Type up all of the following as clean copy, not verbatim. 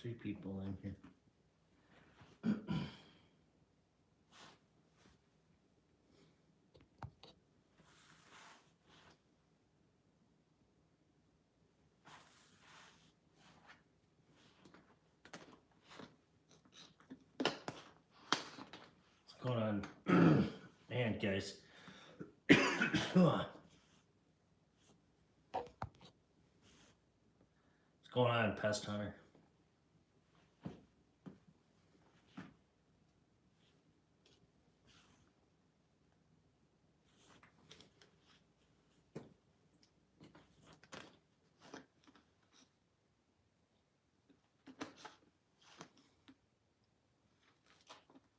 Three people in here. What's going on? Man, guys. What's going on, Pest Hunter?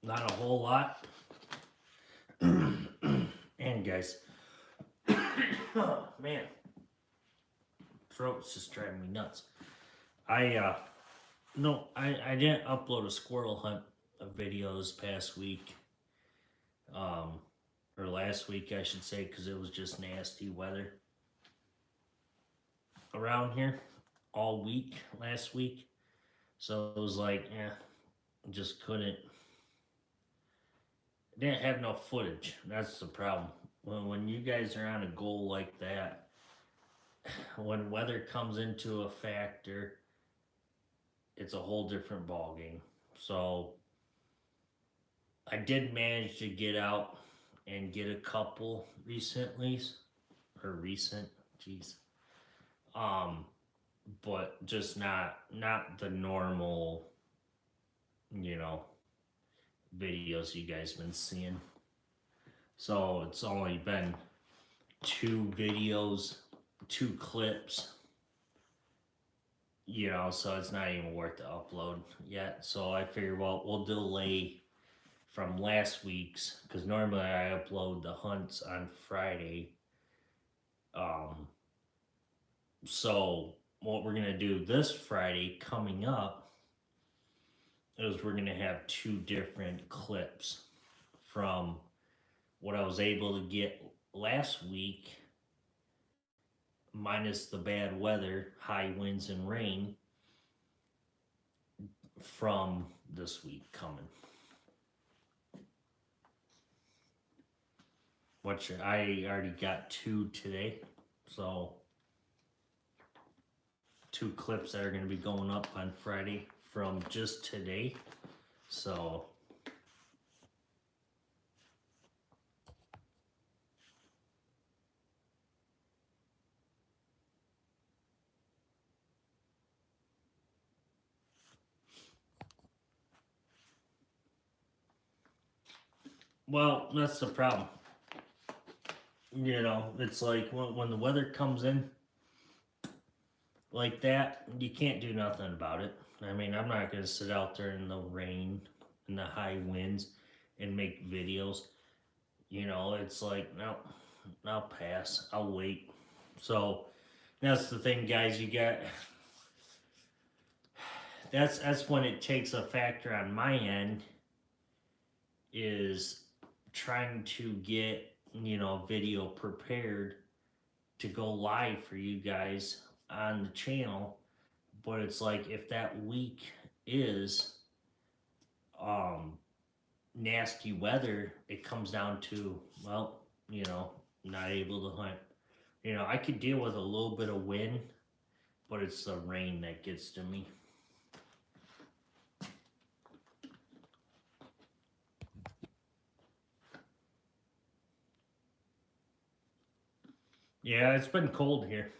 Not a whole lot. And guys, oh man, throat's just driving me nuts. I didn't upload a squirrel hunt video this past week, or last week I should say, because it was just nasty weather around here all week last week. So it was like, just couldn't. Didn't have no footage. That's the problem. When you guys are on a goal like that, when weather comes into a factor, it's a whole different ball game. So I did manage to get out and get a couple recently, or recent, jeez. But just not the normal, videos you guys been seeing. So it's only been 2 videos, 2 clips, so it's not even worth the upload yet. So I figured, well, we'll delay from last week's, because normally I upload the hunts on Friday. So what we're gonna do this Friday coming up is we're gonna have 2 different clips from what I was able to get last week, minus the bad weather, high winds and rain, from this week coming. Which I already got 2 today, so 2 clips that are going to be going up on Friday from just today. So well, that's the problem. It's like when the weather comes in like that, you can't do nothing about it. I mean, I'm not going to sit out there in the rain and the high winds and make videos. It's like, no, I'll pass. I'll wait. So that's the thing, guys. That's when it takes a factor on my end, is trying to get, video prepared to go live for you guys on the channel. But it's like, if that week is nasty weather, it comes down to, well, not able to hunt. I could deal with a little bit of wind, but it's the rain that gets to me. Yeah, it's been cold here.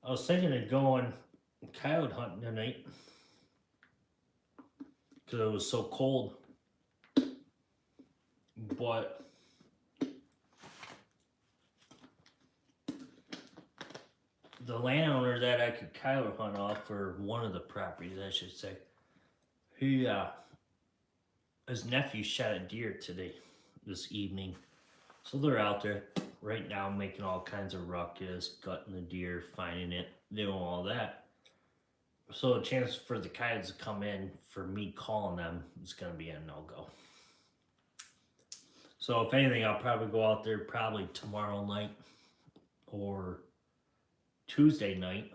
I was thinking of going coyote hunting tonight because it was so cold. But the landowner that I could coyote hunt off, for one of the properties, I should say, his nephew shot a deer this evening. So they're out there right now making all kinds of ruckus, gutting the deer, finding it, doing all that. So a chance for the coyotes to come in, for me calling them, is going to be a no-go. So if anything, I'll probably go out there probably tomorrow night or Tuesday night,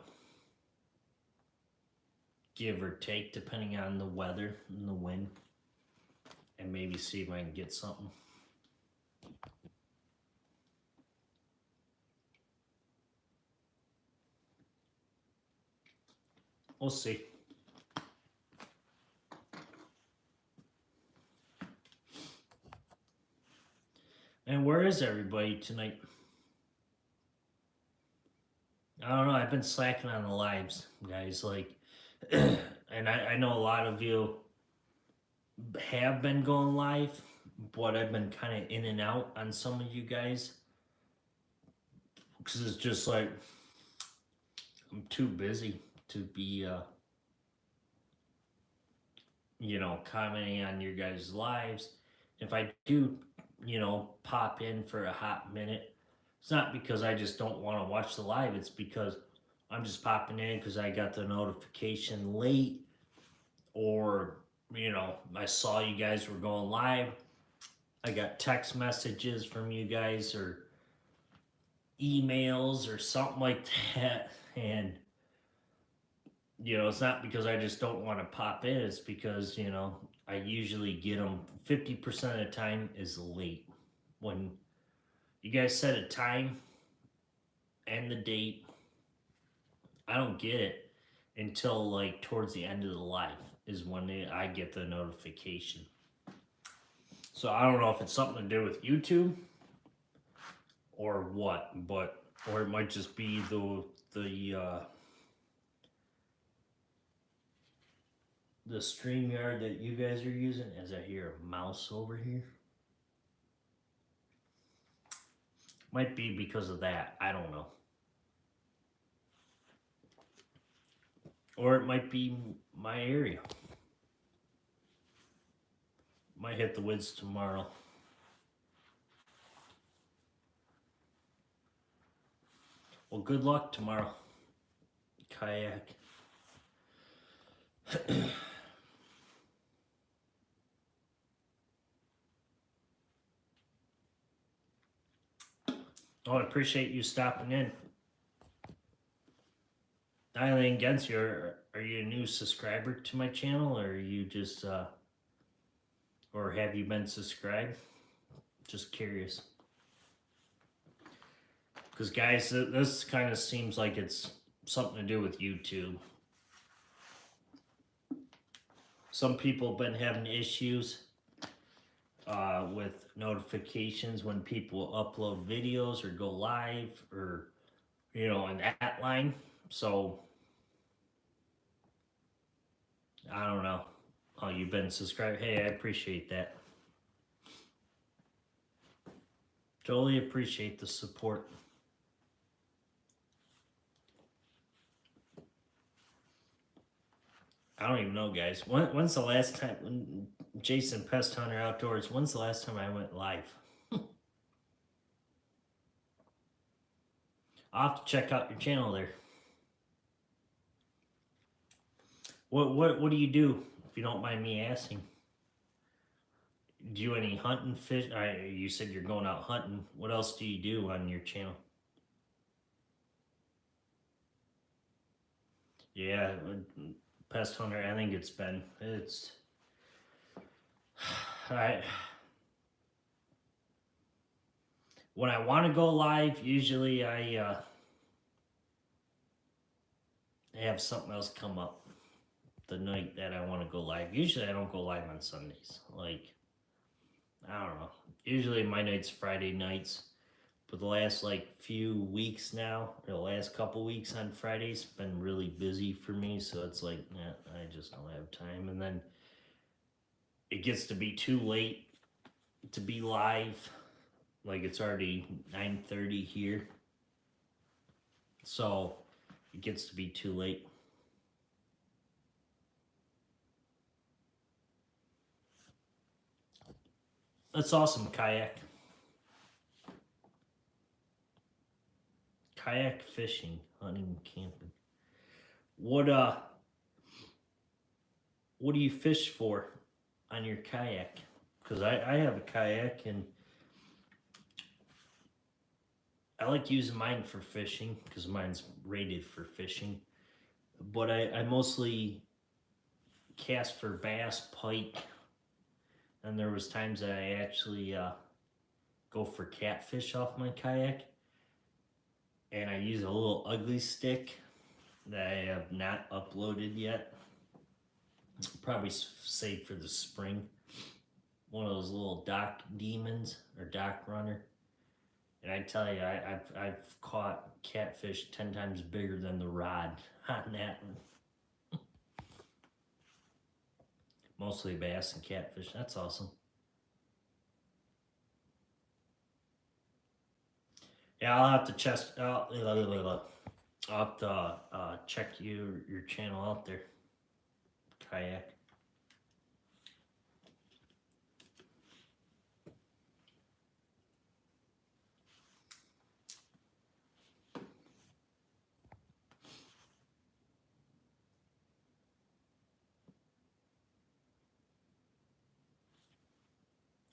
give or take, depending on the weather and the wind, and maybe see if I can get something. We'll see. And where is everybody tonight? I don't know. I've been slacking on the lives, guys. Like, and I know a lot of you have been going live, but I've been kind of in and out on some of you guys because it's just like I'm too busy to be, commenting on your guys' lives. If I do, pop in for a hot minute, it's not because I just don't want to watch the live. It's because I'm just popping in because I got the notification late, or I saw you guys were going live. I got text messages from you guys or emails or something like that, and it's not because I just don't want to pop in. It's because I usually get them 50% of the time is late. When you guys set a time and the date, I don't get it until like towards the end of the live is when I get the notification. So I don't know if it's something to do with YouTube or what, or it might just be the StreamYard that you guys are using. As I hear a mouse over here, might be because of that. I don't know. Or it might be my area. Might hit the woods tomorrow. Well, good luck tomorrow, Kayak. Oh, I appreciate you stopping in. Nothing against you. Are you a new subscriber to my channel, or are you just, or have you been subscribed? Just curious. Because, guys, this kind of seems like it's something to do with YouTube. Some people have been having issues with notifications when people upload videos or go live, or in that line. So I don't know. Oh, you've been subscribed. Hey, I appreciate that. Totally appreciate the support. I don't even know, guys. When's the last time, Jason Pest Hunter Outdoors, when's the last time I went live? I'll have to check out your channel there. What do you do, if you don't mind me asking? Do you any hunting, fish? You said you're going out hunting. What else do you do on your channel? Yeah, Pest Hunter, I think it's when I want to go live, usually I have something else come up the night that I want to go live. Usually I don't go live on Sundays. Like, I don't know. Usually my nights Friday nights. But the last few weeks now, or the last couple weeks on Fridays, been really busy for me. So it's like, I just don't have time. And then it gets to be too late to be live. Like, it's already 9:30 here. So it gets to be too late. That's awesome, Kayak. Kayak fishing, hunting, camping. What do you fish for on your kayak? Because I have a kayak, and I like using mine for fishing because mine's rated for fishing. But I mostly cast for bass, pike, and there was times that I actually go for catfish off my kayak, and I use a little ugly stick that I have not uploaded yet. Probably save for the spring. One of those little dock demons or dock runner. And I tell you, I've caught catfish 10 times bigger than the rod on that one. Mostly bass and catfish. That's awesome. Yeah, I'll have to I'll have to check your channel out there. Kayak.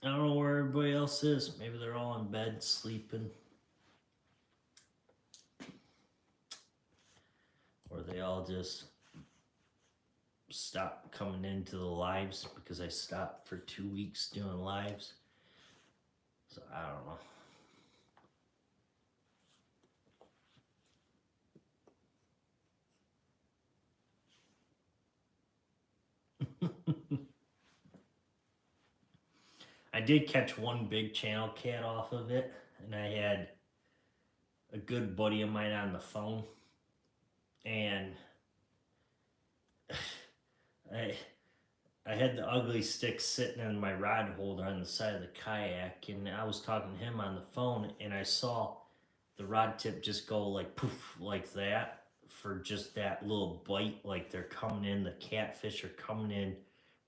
I don't know where everybody else is. Maybe they're all in bed sleeping. Or they all just stopped coming into the lives because I stopped for 2 weeks doing lives. So I don't know. I did catch one big channel cat off of it, and I had a good buddy of mine on the phone, and I had the ugly stick sitting in my rod holder on the side of the kayak, and I was talking to him on the phone, and I saw the rod tip just go like poof like that for just that little bite, like they're coming in, the catfish are coming in,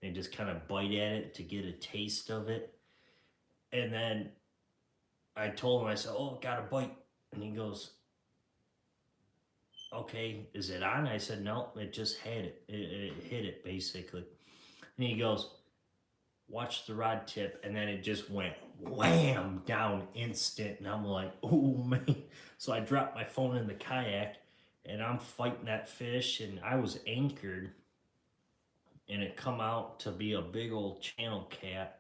they just kind of bite at it to get a taste of it. And then I told him, I said, "Oh, got a bite." And he goes, "Okay, is it on?" I said, "No, it just had it. It hit it basically." And he goes, "Watch the rod tip." And then it just went wham down instant. And I'm like, "Oh man." So I dropped my phone in the kayak and I'm fighting that fish. And I was anchored and it come out to be a big old channel cat.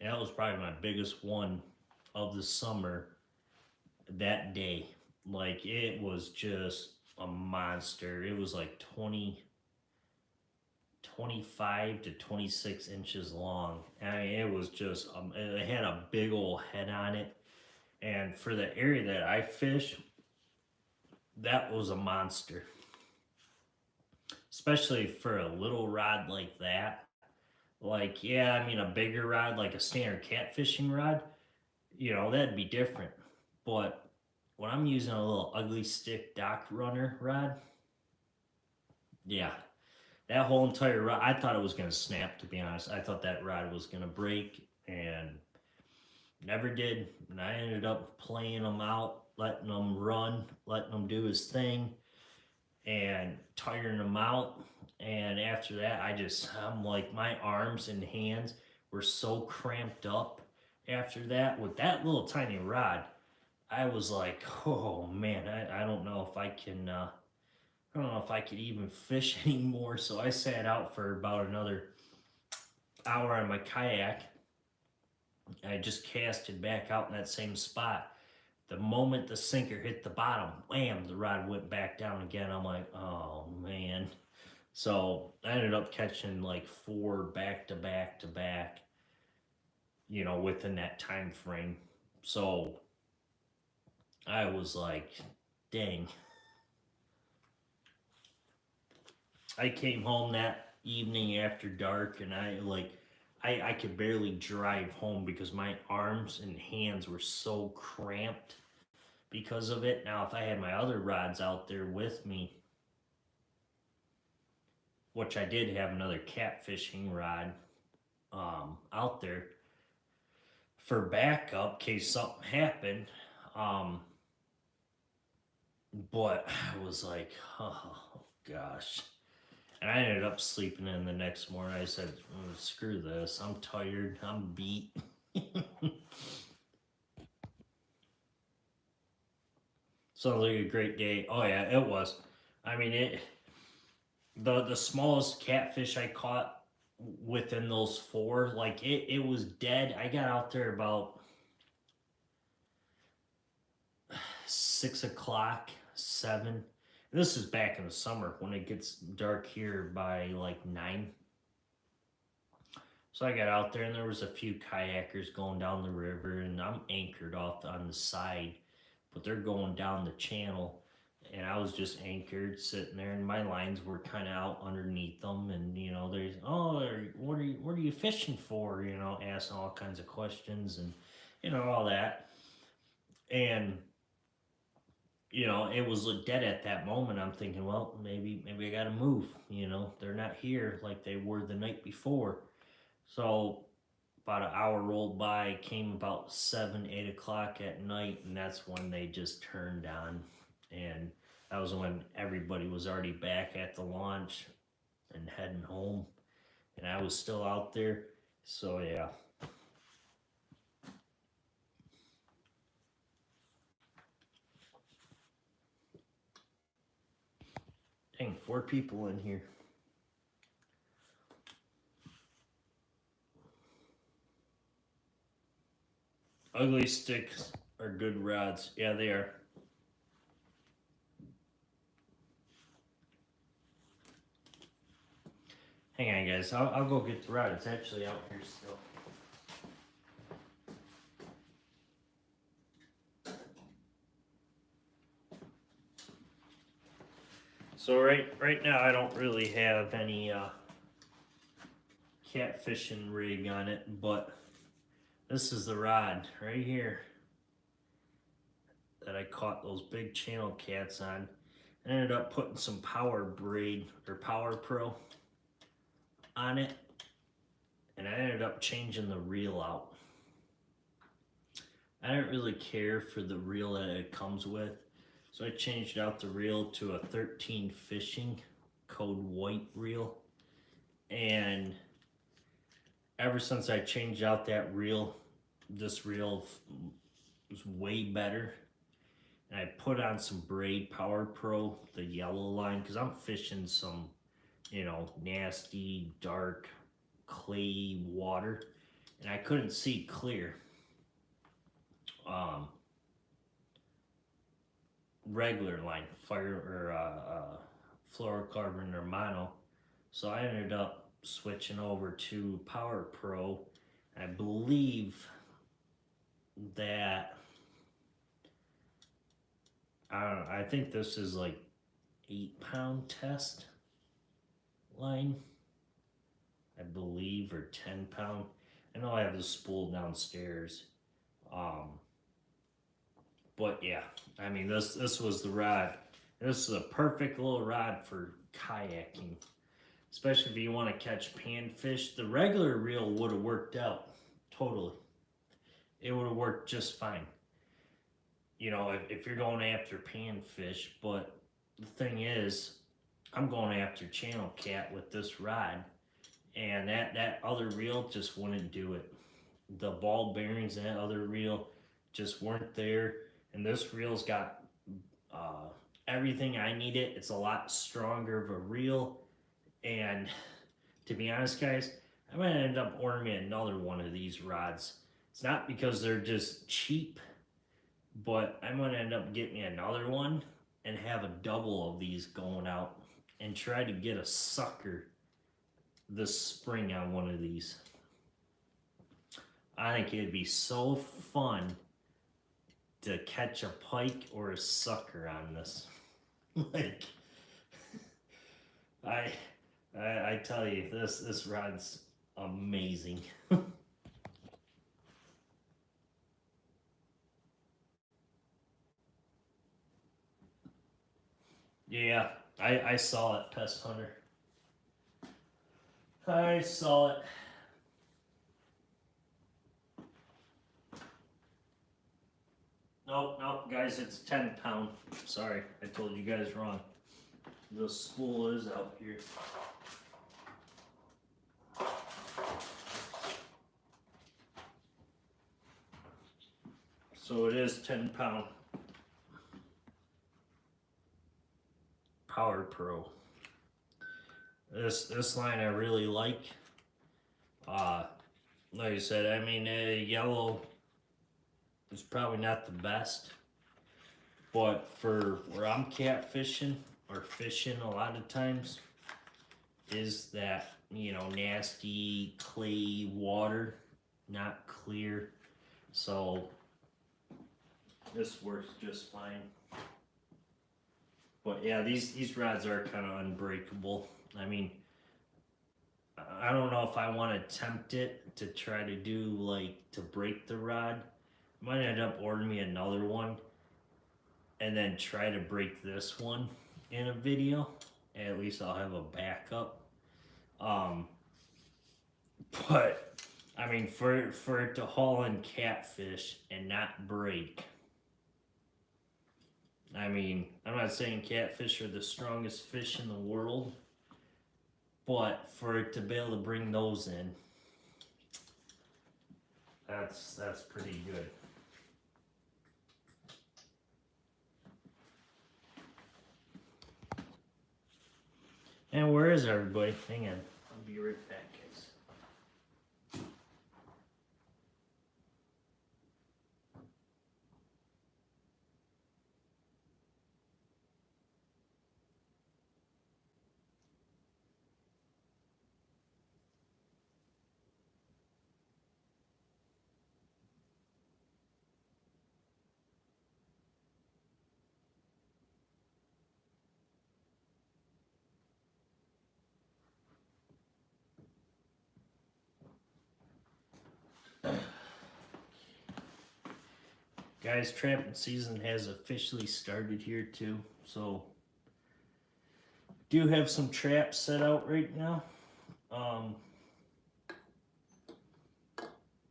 And that was probably my biggest one of the summer that day. Like it was just a monster. It was like 25 to 26 inches long. I mean, it was just, it had a big old head on it. And for the area that I fish, that was a monster. Especially for a little rod like that. Like, yeah, I mean, a bigger rod, like a standard catfishing rod, that'd be different. But when I'm using a little ugly stick dock runner rod, yeah, that whole entire rod, I thought it was going to snap, to be honest. I thought that rod was going to break and never did. And I ended up playing them out, letting them run, letting them do his thing, and tiring them out. And after that, I'm like, my arms and hands were so cramped up after that. With that little tiny rod, I was like, oh man, I don't know if I can, I don't know if I could even fish anymore. So I sat out for about another hour on my kayak. I just casted back out in that same spot. The moment the sinker hit the bottom, wham, the rod went back down again. I'm like, oh man. So I ended up catching like 4 back to back to back, within that time frame. So I was like, dang. I came home that evening after dark and I could barely drive home because my arms and hands were so cramped because of it. Now, if I had my other rods out there with me, which I did have another catfishing rod out there for backup in case something happened, but I was like, oh gosh. And I ended up sleeping in the next morning. I said, screw this. I'm tired. I'm beat. Sounds like a great day. Oh yeah, it was. I mean it. The smallest catfish I caught within those four, like it was dead. I got out there about 6 o'clock, 7. This is back in the summer when it gets dark here by like 9. So I got out there and there was a few kayakers going down the river, and I'm anchored off on the side, but they're going down the channel, and I was just anchored sitting there, and my lines were kind of out underneath them, and there's what are you fishing for? Asking all kinds of questions and all that, and it was dead at that moment. I'm thinking, well, maybe I got to move. They're not here like they were the night before. So about an hour rolled by, came about 7, 8 o'clock at night, and that's when they just turned on. And that was when everybody was already back at the launch and heading home, and I was still out there. So yeah. Dang, 4 people in here. Ugly sticks are good rods. Yeah, they are. Hang on, guys. I'll go get the rod. It's actually out here still. So right now I don't really have any catfishing rig on it, but this is the rod right here that I caught those big channel cats on. I ended up putting some Power Braid or Power Pro on it, and I ended up changing the reel out. I didn't really care for the reel that it comes with, so I changed out the reel to a 13 Fishing Code White reel, and ever since I changed out that reel, this reel was way better. And I put on some Braid Power Pro, the yellow line, because I'm fishing some, nasty, dark, clay water, and I couldn't see clear. Regular line, fire or fluorocarbon or mono. So I ended up switching over to Power Pro. I believe that I don't know. I think this is like 8-pound test line, I believe, or 10-pound. I know I have the spool downstairs. But yeah, I mean this was the rod. This is a perfect little rod for kayaking, especially if you want to catch panfish. The regular reel would have worked out totally. It would have worked just fine. If you're going after panfish, but the thing is, I'm going after channel cat with this rod, and that other reel just wouldn't do it. The ball bearings in that other reel just weren't there, and this reel's got everything I needed. It's a lot stronger of a reel, and to be honest, guys, I'm gonna end up ordering me another one of these rods. It's not because they're just cheap, but I'm gonna end up getting me another one and have a double of these going out and try to get a sucker this spring on one of these. I think it'd be so fun to catch a pike or a sucker on this. Like, I tell you, this rod's amazing. Yeah, I saw it, Pest Hunter. I saw it. Nope, guys, it's 10-pound. Sorry, I told you guys wrong. The spool is out here. So it is 10-pound. Power Pro. This line I really like. Like I said, I mean, yellow is probably not the best, but for where I'm catfishing or fishing a lot of times is that, you know, nasty clay water, not clear. So this works just fine. But yeah, these rods are kind of unbreakable. I mean, I don't know if I want to tempt it to try to do like to break the rod. I might end up ordering me another one and then try to break this one in a video. At least I'll have a backup. But I mean, for it to haul in catfish and not break. I mean, I'm not saying catfish are the strongest fish in the world, but for it to be able to bring those in, that's pretty good. And where is everybody? Hang on, I'll be right back, guys. Guys, trapping season has officially started here too, so do have some traps set out right now,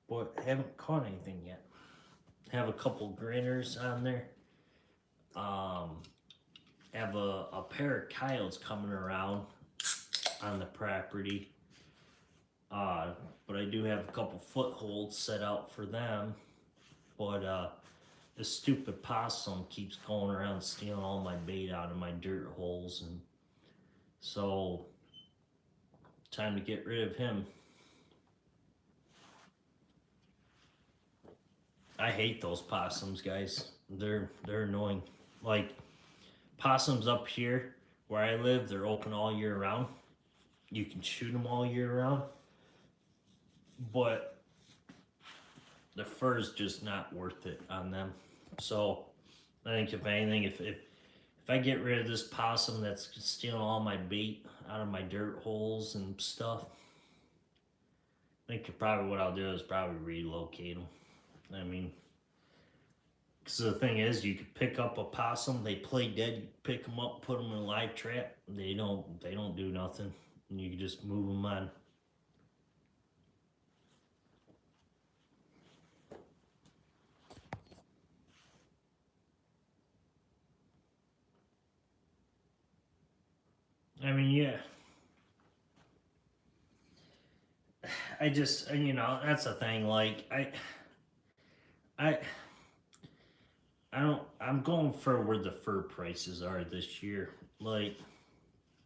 but haven't caught anything yet. Have a couple grinners on there. Have a pair of coyotes coming around on the property, but I do have a couple footholds set out for them, but this stupid possum keeps going around stealing all my bait out of my dirt holes, and so time to get rid of him. I hate those possums, guys. They're annoying. Like possums up here where I live, they're open all year round. You can shoot them all year round, but the fur's just not worth it on them. So I think if anything, if I get rid of this possum that's stealing all my bait out of my dirt holes and stuff, I think probably what I'll do is probably relocate them. I mean, because the thing is, you could pick up a possum, they play dead, you pick them up, put them in a live trap, they don't do nothing, and you can just move them on. I mean, yeah. I just, you know, that's the thing. Like, I'm going for where the fur prices are this year. Like,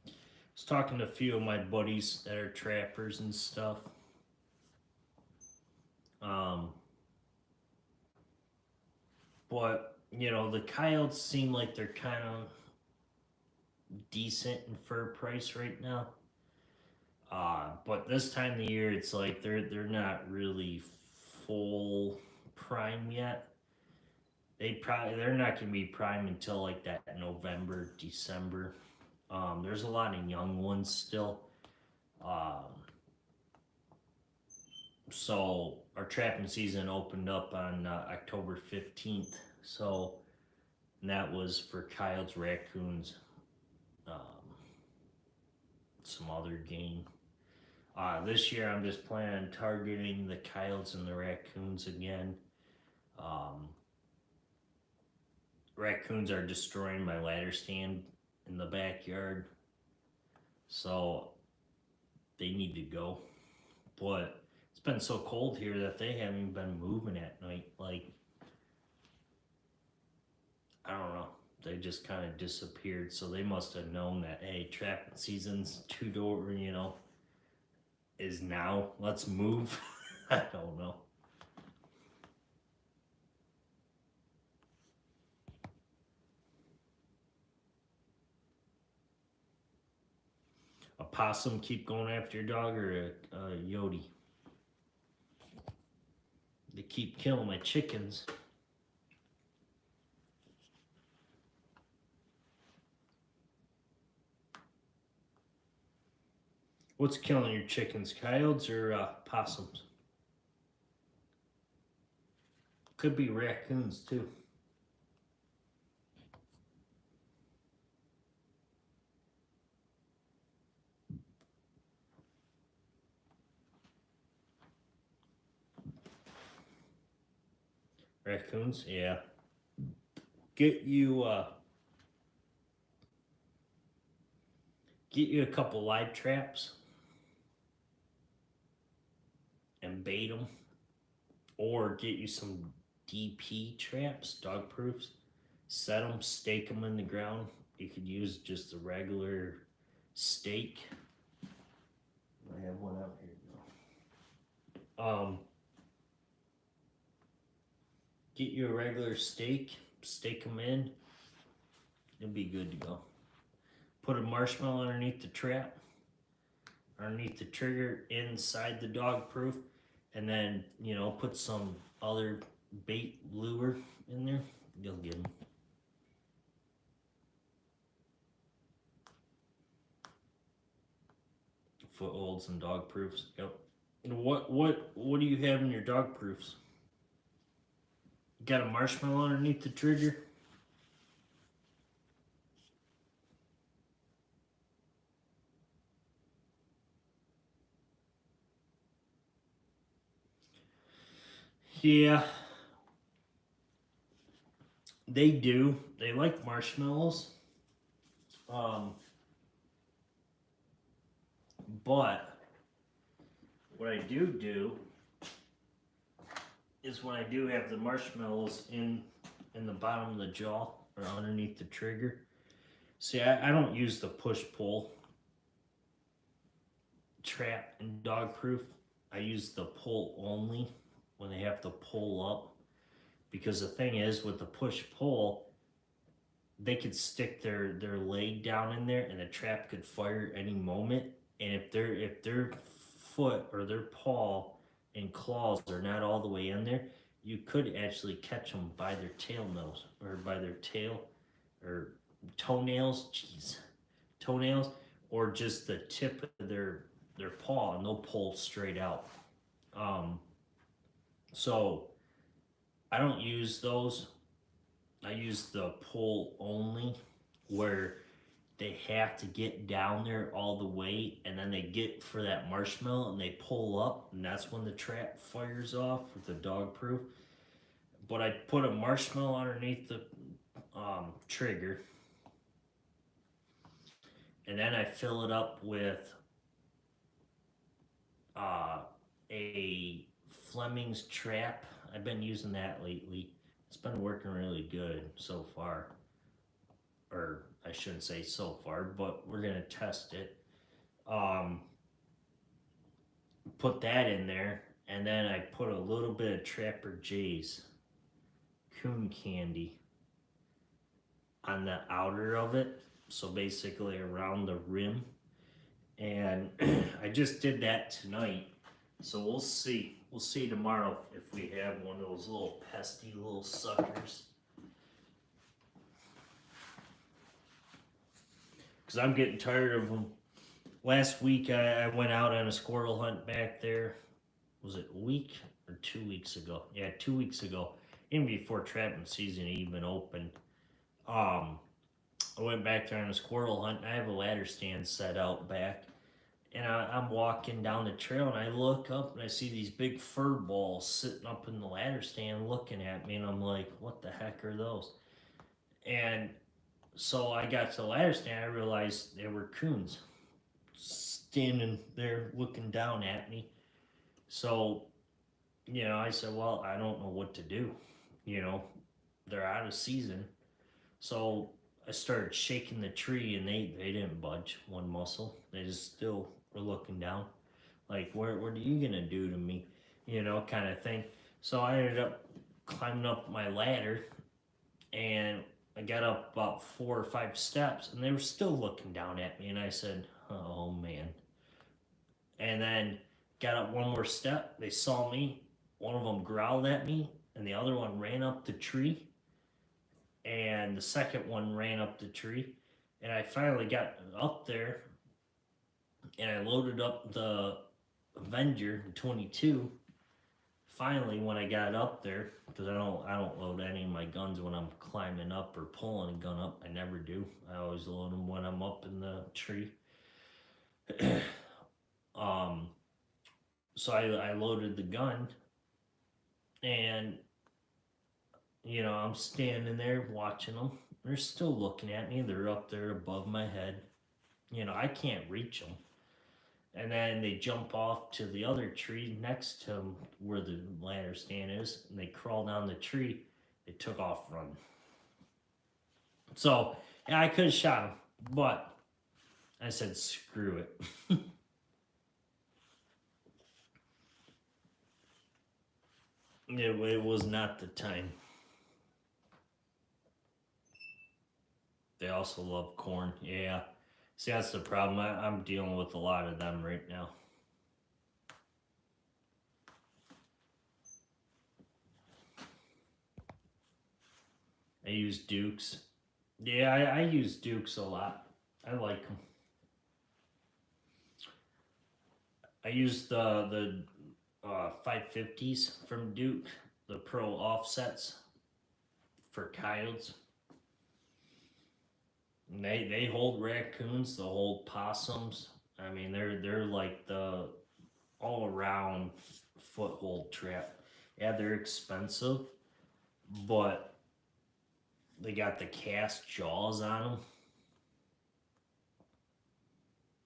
I was talking to a few of my buddies that are trappers and stuff. But, you know, the coyotes seem like they're kind of decent in fur price right now. But this time of the year, it's like they're not really full prime yet. They're not gonna be prime until like that November, December. There's a lot of young ones still. So our trapping season opened up on October 15th. So and that was for coyotes, raccoons, some other game. This year I'm just planning on targeting the coyotes and the raccoons again. Raccoons are destroying my ladder stand in the backyard, so they need to go. But it's been so cold here that they haven't even been moving at night. Like, I don't know. They just kind of disappeared. So they must have known that, hey, trapping season's two-door, is now. Let's move. I don't know. A possum keep going after your dog, or a Yodi? They keep killing my chickens. What's killing your chickens? Coyotes or possums? Could be raccoons too. Raccoons, yeah. Get you a couple live traps and bait them, or get you some DP traps, dog proofs. Set them, stake them in the ground. You could use just a regular stake. I have one out here. Get you a regular stake, stake them in. It'll be good to go. Put a marshmallow underneath the trap, underneath the trigger, inside the dog proof, and then put some other bait lure in there. You'll get them. Footholds and dog proofs. Yep. What do you have in your dog proofs? You got a marshmallow underneath the trigger? Yeah. They do. They like marshmallows. But what I do is when I do have the marshmallows in the bottom of the jaw or underneath the trigger. See, I don't use the push-pull trap in dog proof. I use the pull only when they have to pull up. Because the thing is, with the push-pull, they could stick their leg down in there and the trap could fire any moment. And if their foot or their paw and claws are not all the way in there, you could actually catch them by their tail nose or by their tail or toenails. Jeez, toenails, or just the tip of their paw, and they'll pull straight out. So I don't use those. I use the pull only, where they have to get down there all the way, and then they get for that marshmallow and they pull up, and that's when the trap fires off with the dog proof. But I put a marshmallow underneath the trigger, and then I fill it up with a Fleming's trap. I've been using that lately. It's been working really good so far. Or I shouldn't say so far, but we're gonna test it. Put that in there, and then I put a little bit of Trapper J's coon candy on the outer of it, so basically around the rim. And I just did that tonight, so we'll see. We'll see tomorrow if we have one of those little pesky little suckers. Because I'm getting tired of them. Last week I went out on a squirrel hunt back there. Was it a week or 2 weeks ago? Yeah, 2 weeks ago. Even before trapping season even opened. I went back there on a squirrel hunt, and I have a ladder stand set out back. And I'm walking down the trail, and I look up, and I see these big fur balls sitting up in the ladder stand looking at me, and I'm like, what the heck are those? And so I got to the ladder stand, I realized they were coons standing there looking down at me. So, I said, well, I don't know what to do. They're out of season. So I started shaking the tree, and they didn't budge one muscle. They just still were looking down, like, what are you gonna do to me, kind of thing. So I ended up climbing up my ladder, and I got up about 4 or 5 steps, and they were still looking down at me. And I said, "Oh man!" And then got up one more step. They saw me. One of them growled at me, and the other one ran up the tree, and the second one ran up the tree. And I finally got up there, and I loaded up the Avenger 22. Finally, when I got up there, because I don't load any of my guns when I'm climbing up or pulling a gun up. I never do. I always load them when I'm up in the tree. um, so I loaded the gun, and I'm standing there watching them. They're still looking at me. They're up there above my head. I can't reach them. And then they jump off to the other tree next to where the ladder stand is, and they crawl down the tree. They took off running. So, yeah, I could have shot him, but I said, screw it. It was not the time. They also love corn. Yeah. See, that's the problem. I'm dealing with a lot of them right now. I use Dukes. Yeah, I use Dukes a lot. I like them. I use the 550s from Duke, the Pro offsets for coyotes. And they hold raccoons, they hold possums. I mean, they're like the all around foothold trap. Yeah, they're expensive, but they got the cast jaws on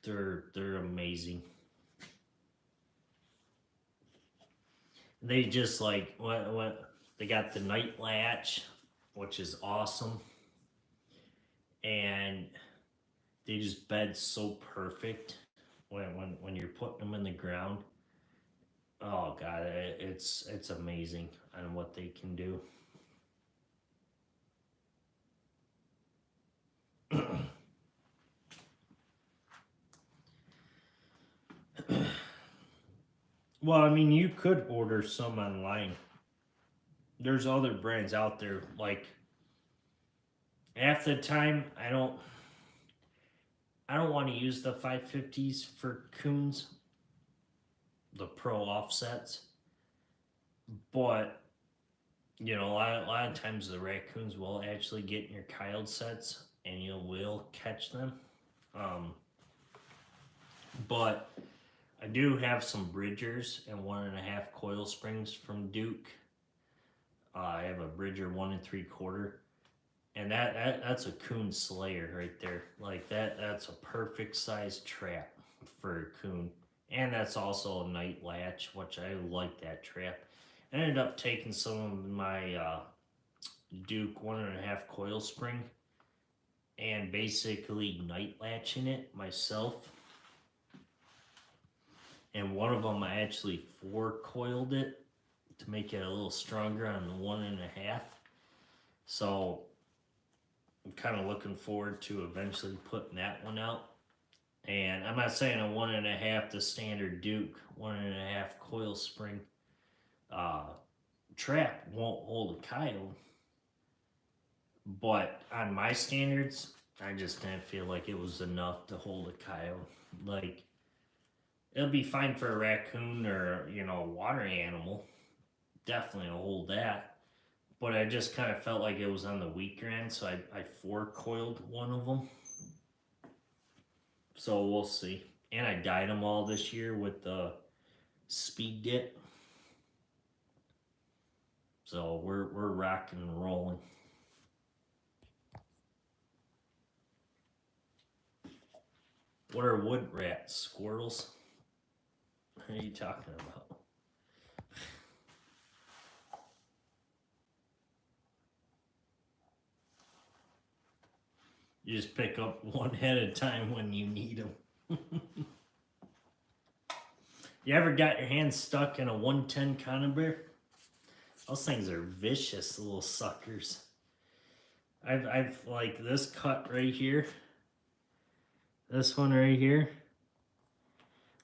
them. They're amazing. They just like what they got the night latch, which is awesome, and they just bed so perfect when you're putting them in the ground. Oh god, it's amazing on what they can do. Well, I mean, you could order some online. There's other brands out there. Like, half the time, I don't want to use the 550s for coons, the pro offsets. But a lot of times the raccoons will actually get in your coyote sets, and you will catch them. Um, but I do have some Bridgers and 1.5 coil springs from Duke. I have a Bridger 1 3/4, and that's a coon slayer right there. Like that's a perfect size trap for a coon, and that's also a night latch, which I like that trap. I ended up taking some of my Duke 1.5 coil spring and basically night latching it myself. And one of them I actually 4-coiled it to make it a little stronger on the 1.5. So I'm kind of looking forward to eventually putting that one out. And I'm not saying a 1.5, the standard Duke 1.5 coil spring trap won't hold a coyote, but on my standards, I just didn't feel like it was enough to hold a coyote. Like, it'll be fine for a raccoon or a water animal. Definitely will hold that. But I just kind of felt like it was on the weaker end, so I 4-coiled one of them. So we'll see. And I dyed them all this year with the speed dip. So we're rocking and rolling. What are wood rats? Squirrels? What are you talking about? You just pick up one at a time when you need them. You ever got your hand stuck in a 110 conibear? Those things are vicious little suckers. I've like this cut right here. This one right here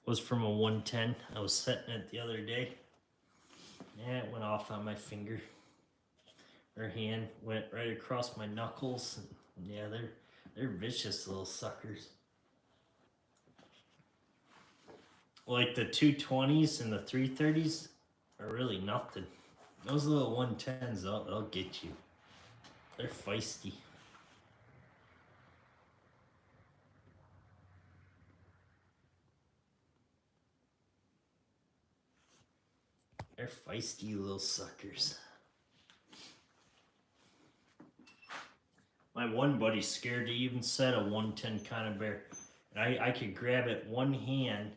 was from a 110. I was setting it the other day. Yeah, it went off on my finger. Her hand went right across my knuckles. Yeah, they're vicious little suckers. Like the 220s and the 330s are really nothing. Those little 110s, they'll get you. They're feisty. They're feisty little suckers. My one buddy's scared to even set a 110 conibear. And I could grab it one hand,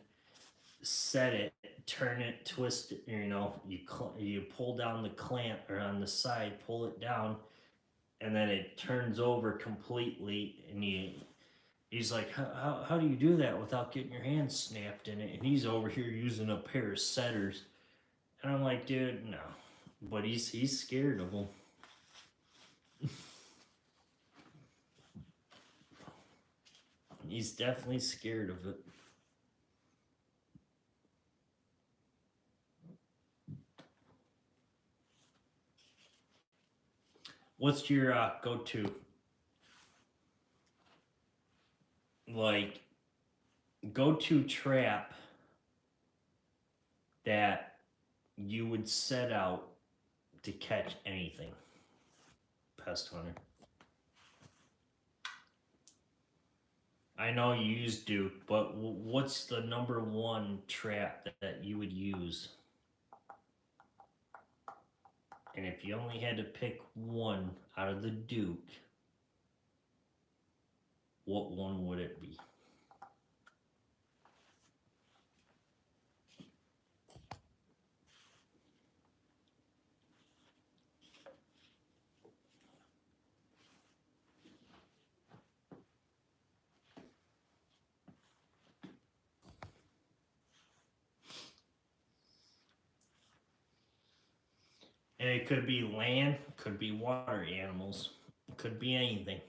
set it, turn it, twist it, you know, you pull down the clamp or on the side, pull it down, and then it turns over completely. And he's like, how do you do that without getting your hand snapped in it? And he's over here using a pair of setters. And I'm like, dude, no. But he's scared of them. He's definitely scared of it. What's your go-to? Like, go-to trap that you would set out to catch anything? Pest hunter. I know you use Duke, but what's the number one trap that you would use? And if you only had to pick one out of the Duke, what one would it be? And it could be land, could be water animals, could be anything.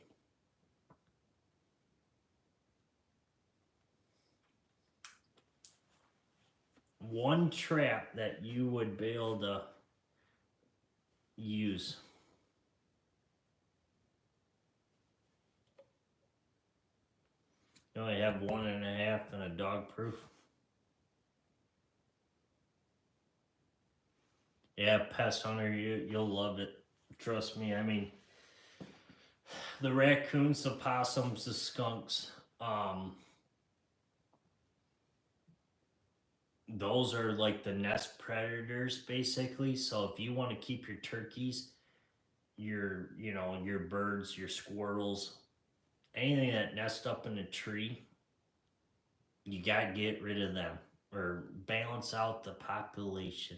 One trap that you would be able to use. You only have 1.5 and a dog proof. Yeah, pest hunter, you'll love it. Trust me. I mean, the raccoons, the possums, the skunks, those are like the nest predators basically. So if you want to keep your turkeys, your birds, your squirrels, anything that nest up in a tree, you gotta get rid of them or balance out the population.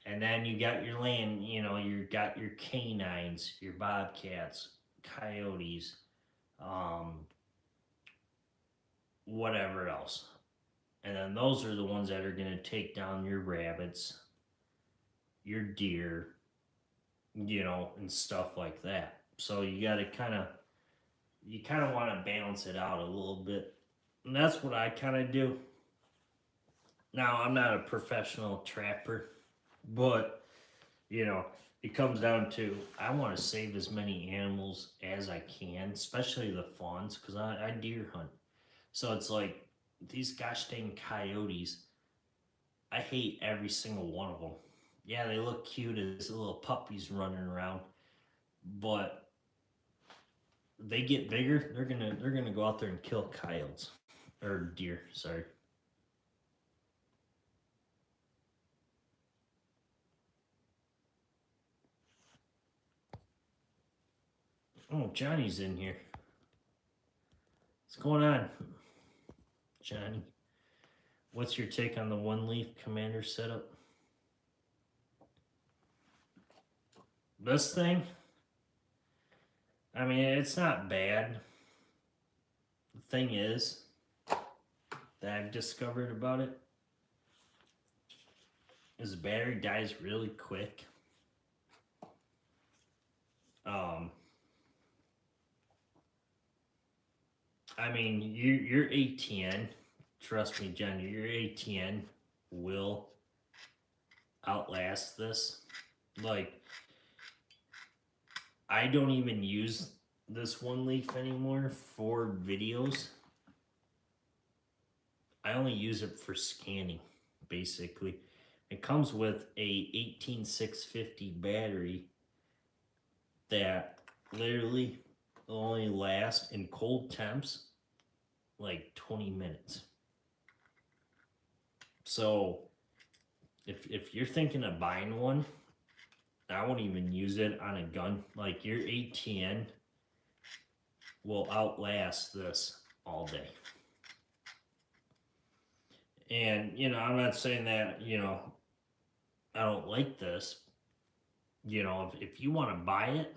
And then you got your land, you got your canines, your bobcats, coyotes, whatever else. And then those are the ones that are going to take down your rabbits, your deer, and stuff like that. So you got to kind of want to balance it out a little bit. And that's what I kind of do. Now, I'm not a professional trapper, but, it comes down to I want to save as many animals as I can, especially the fawns, because I deer hunt. So it's like these gosh dang coyotes, I hate every single one of them. Yeah, they look cute as little puppies running around, but they get bigger, they're gonna go out there and kill coyotes or deer. Sorry. Oh, Johnny's in here. What's going on, Johnny? What's your take on the one leaf commander setup? This thing, I mean, it's not bad. thing is that I've discovered about it is the battery dies really quick. I mean, your ATN, trust me, Jen, your ATN will outlast this. Like, I don't even use this one leaf anymore for videos. I only use it for scanning, basically. It comes with a 18650 battery that literally will only last in cold temps like 20 minutes. So if you're thinking of buying one, I won't even use it on a gun. Like, your ATN will outlast this all day. And, you know, I'm not saying that, you know, I don't like this. You know, if you want to buy it,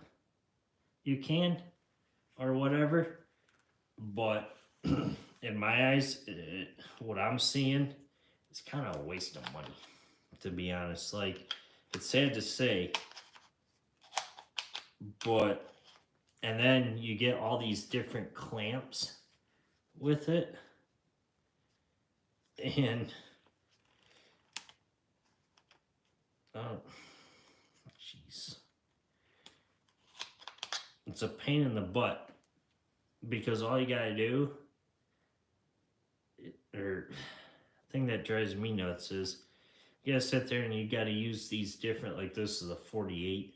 you can, or whatever. But in my eyes, what I'm seeing is kind of a waste of money, to be honest. Like, it's sad to say, but, and then you get all these different clamps with it. And, oh, jeez. It's a pain in the butt because all you gotta do, or thing that drives me nuts is you gotta sit there and you gotta use these different, like this is a 48.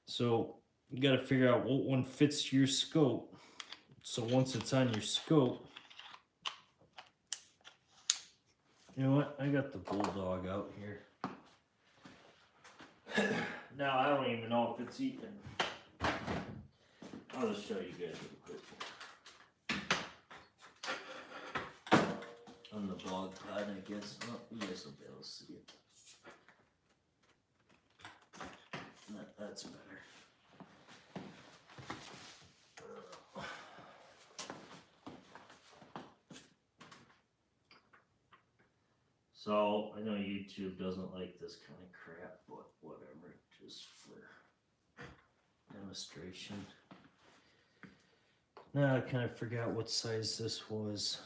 So you gotta figure out what one fits your scope. So once it's on your scope, you know what? I got the bulldog out here. Now I don't even know if it's eating. I'll just show you guys real quick. On the dog pod, I guess. Oh, you guys will be able to see it. That's better. So, I know YouTube doesn't like this kind of crap, but whatever, just for demonstration. Now I kind of forgot what size this was.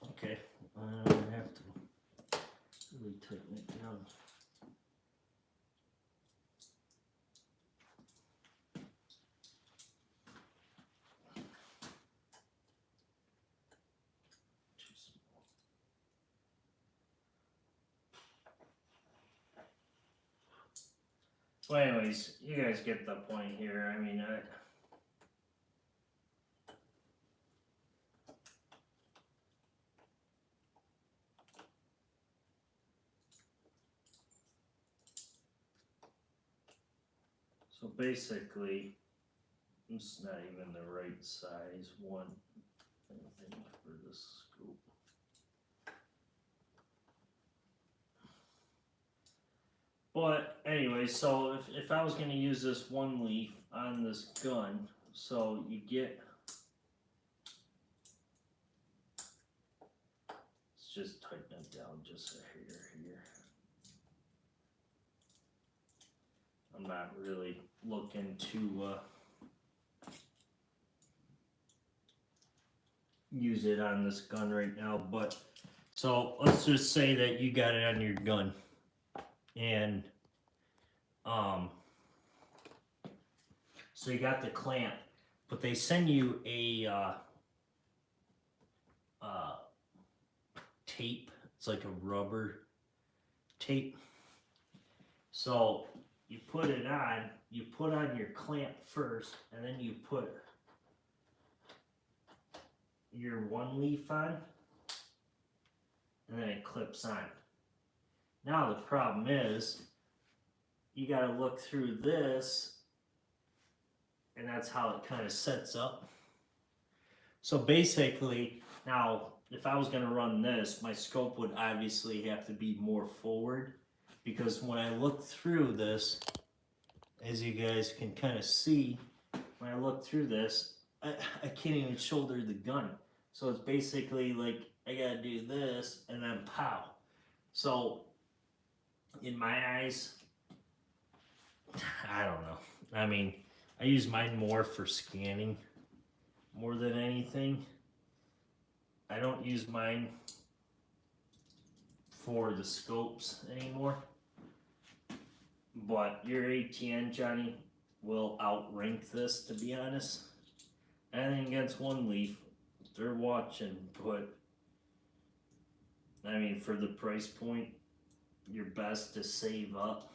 Okay, I'm gonna have to really tighten it down. Too small. Well, anyways, you guys get the point here. I mean, so basically, it's not even the right size one, I think, for this scoop. But anyway, so if I was going to use this one leaf on this gun, so you get, let's just tighten it down just a hair here. I'm not really looking to use it on this gun right now, but so let's just say that you got it on your gun, and so you got the clamp, but they send you a tape. It's like a rubber tape. So you put it on, you put on your clamp first, and then you put your one leaf on, and then it clips on. Now the problem is, you gotta look through this and that's how it kind of sets up. So basically, now if I was going to run this, my scope would obviously have to be more forward, because when I look through this, as you guys can kind of see, when I look through this, I can't even shoulder the gun. So it's basically like I gotta do this and then pow. So in my eyes, I don't know. I mean, I use mine more for scanning more than anything. I don't use mine for the scopes anymore. But your ATN, Johnny, will outrank this, to be honest. Anything against one leaf, they're watching, but I mean, for the price point, you're best to save up.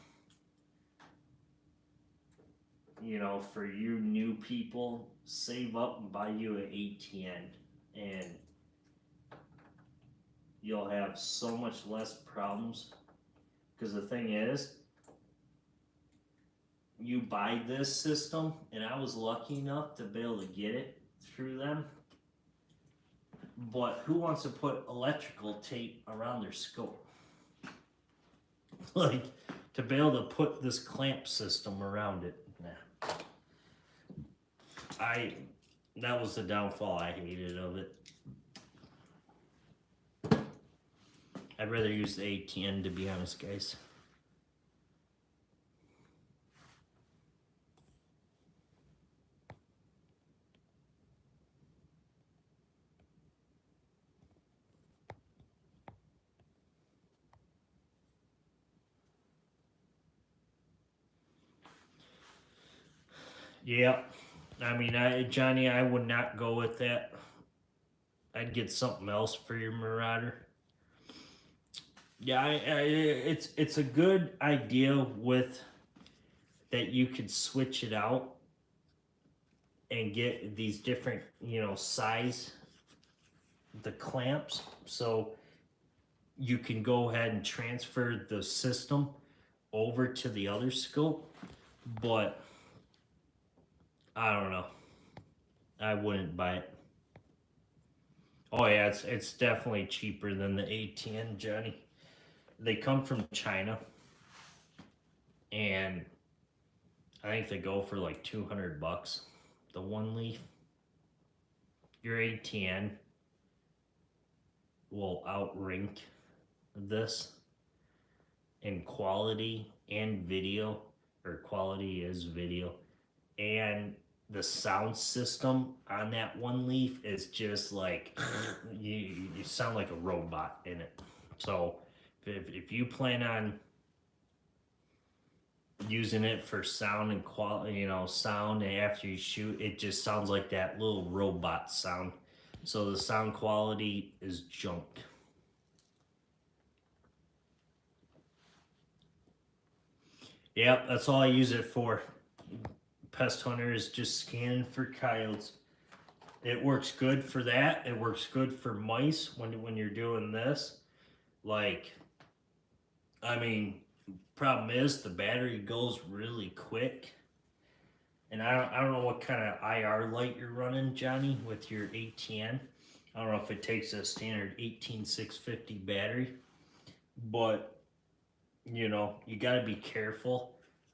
You know, for you new people, save up and buy you an ATN, and you'll have so much less problems. Because the thing is, you buy this system, and I was lucky enough to be able to get it through them. But who wants to put electrical tape around their scope? Like, to be able to put this clamp system around it. Nah. That was the downfall I hated of it. I'd rather use the ATN, to be honest, guys. Yeah, I mean, Johnny, I would not go with that. I'd get something else for your Marauder. Yeah, it's a good idea with that you could switch it out and get these different, size the clamps, so you can go ahead and transfer the system over to the other scope. But I don't know. I wouldn't buy it. Oh yeah, it's definitely cheaper than the ATN, Johnny. They come from China, and I think they go for like $200, the one leaf. Your ATN will outrank this in quality and video, or quality is video, and the sound system on that one leaf is just like you sound like a robot in it. So if you plan on using it for sound and quality, sound, and after you shoot, it just sounds like that little robot sound. So the sound quality is junk. Yep, that's all I use it for. Pest hunter is just scanning for coyotes. It works good for that. It works good for mice when you're doing this. Like, I mean, problem is the battery goes really quick. And I don't know what kind of IR light you're running, Johnny, with your ATN. I don't know if it takes a standard 18650 battery, but you got to be careful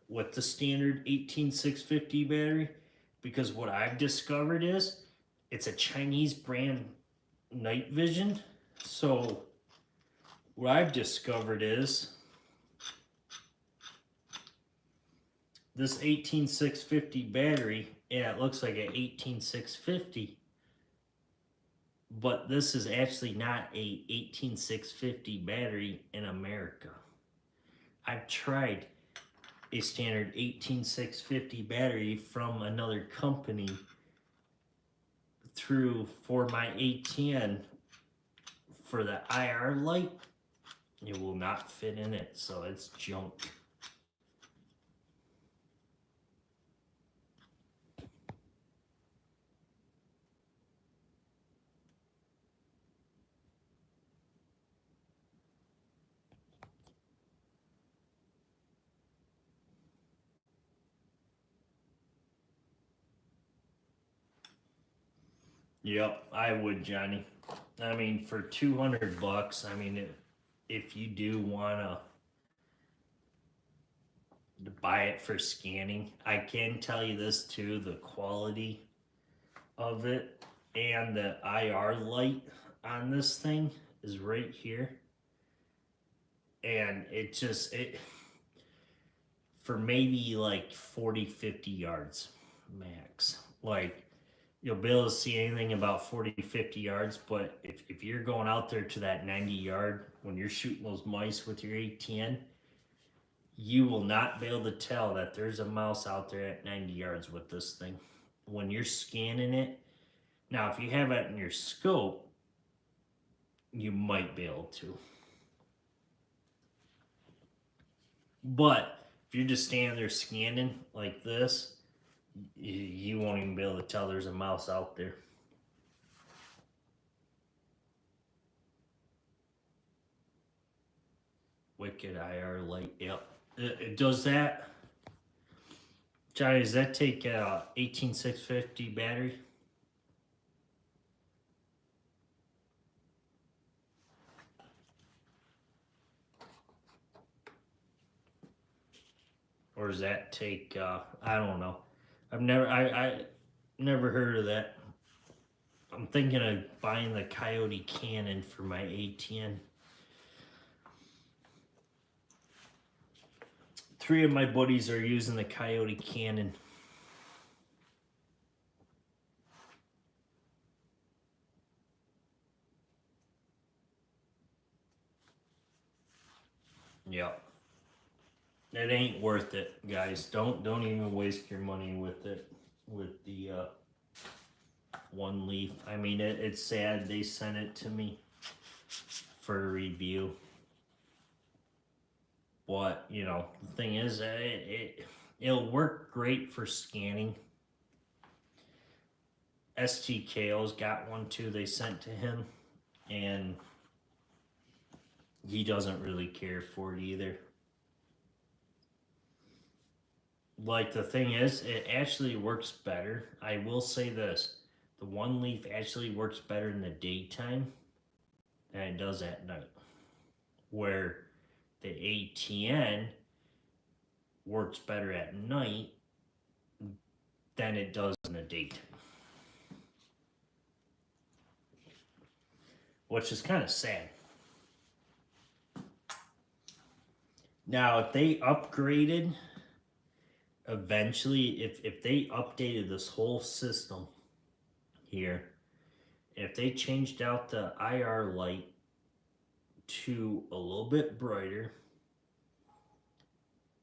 with the standard 18650 battery, because what I've discovered is it's a Chinese brand night vision. So what I've discovered is this 18650 battery, yeah, it looks like an 18650, but this is actually not a 18650 battery in America. I've tried a standard 18650 battery from another company for my ATN for the IR light. It will not fit in it, so it's junk. Yep, I would, Johnny. I mean, for $200, I mean, if you do wanna buy it for scanning, I can tell you this too: the quality of it and the IR light on this thing is right here, and it for maybe like 40, 50 yards max. Like, you'll be able to see anything about 40, 50 yards, but if you're going out there to that 90 yard, when you're shooting those mice with your ATN, you will not be able to tell that there's a mouse out there at 90 yards with this thing. When you're scanning it, now if you have it in your scope, you might be able to. But if you're just standing there scanning like this, you won't even be able to tell there's a mouse out there. Wicked IR light, yep. It does that. Johnny, does that take a 18650 battery? Or does that take I don't know. I never heard of that. I'm thinking of buying the Coyote Cannon for my ATN. 3 of my buddies are using the Coyote Cannon. Yep. It ain't worth it, guys. Don't even waste your money with it. With the one leaf. I mean, it's sad they sent it to me for a review. But, you know, the thing is, it'll work great for scanning. STKO's got one too, they sent to him, and he doesn't really care for it either. Like, the thing is, it actually works better. I will say this: the one leaf actually works better in the daytime than it does at night. Where the ATN works better at night than it does in the daytime. Which is kind of sad. Now, if they upgraded, eventually, if they updated this whole system here, if they changed out the IR light to a little bit brighter,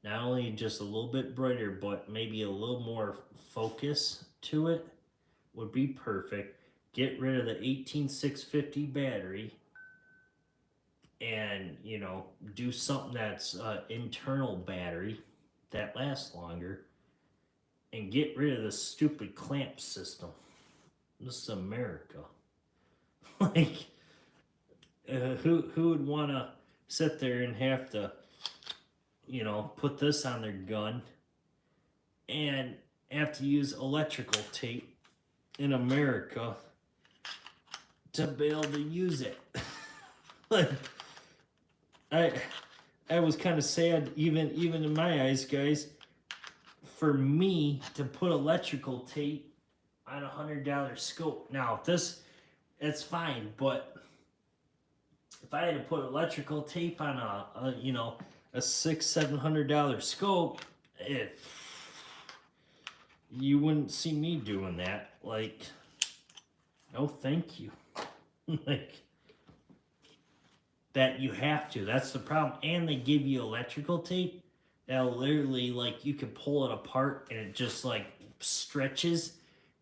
not only just a little bit brighter, but maybe a little more focus to it, would be perfect. Get rid of the 18650 battery and, you know, do something that's internal battery that lasts longer, and get rid of this stupid clamp system. This is America. Like, who would want to sit there and have to, you know, put this on their gun and have to use electrical tape in America to be able to use it? Like, I was kind of sad, even in my eyes, guys, for me to put electrical tape on $100 scope. Now, it's fine, but if I had to put electrical tape on a you know, a $600-700 scope, you wouldn't see me doing that. Like, no, thank you. Like, that you have to. That's the problem. And they give you electrical tape that'll literally, like, you can pull it apart and it just, like, stretches.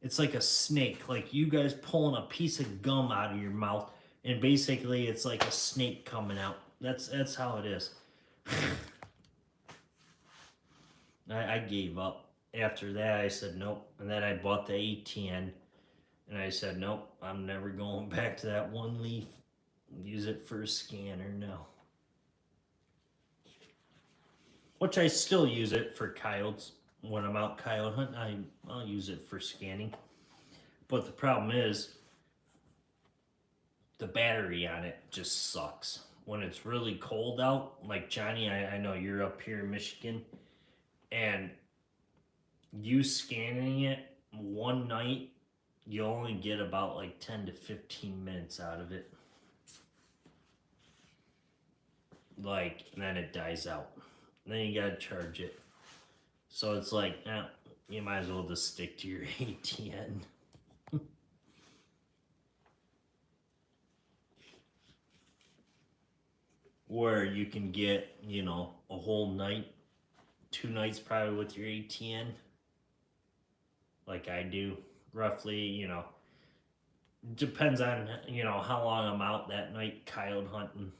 It's like a snake. Like, you guys pulling a piece of gum out of your mouth, and basically it's like a snake coming out. That's how it is. I gave up. After that, I said nope. And then I bought the ATN, and I said nope, I'm never going back to that one leaf. Use it for a scanner now. Which I still use it for coyotes. When I'm out coyote hunting, I'll use it for scanning. But the problem is, the battery on it just sucks. When it's really cold out, like Johnny, I know you're up here in Michigan, and you scanning it one night, you only get about like 10 to 15 minutes out of it. Like, and then it dies out. And then you gotta charge it. So it's like, you might as well just stick to your ATN. Where you can get, a whole night, 2 nights probably with your ATN, like I do, roughly, depends on, how long I'm out that night coyote hunting.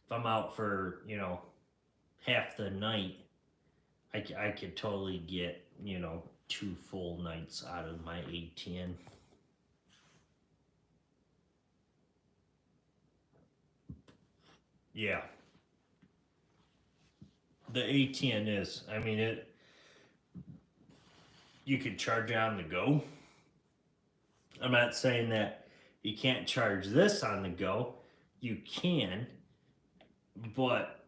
If I'm out for, half the night, I could totally get, 2 full nights out of my ATN. Yeah. The ATN is, I mean, you could charge it on the go. I'm not saying that you can't charge this on the go. You can, but,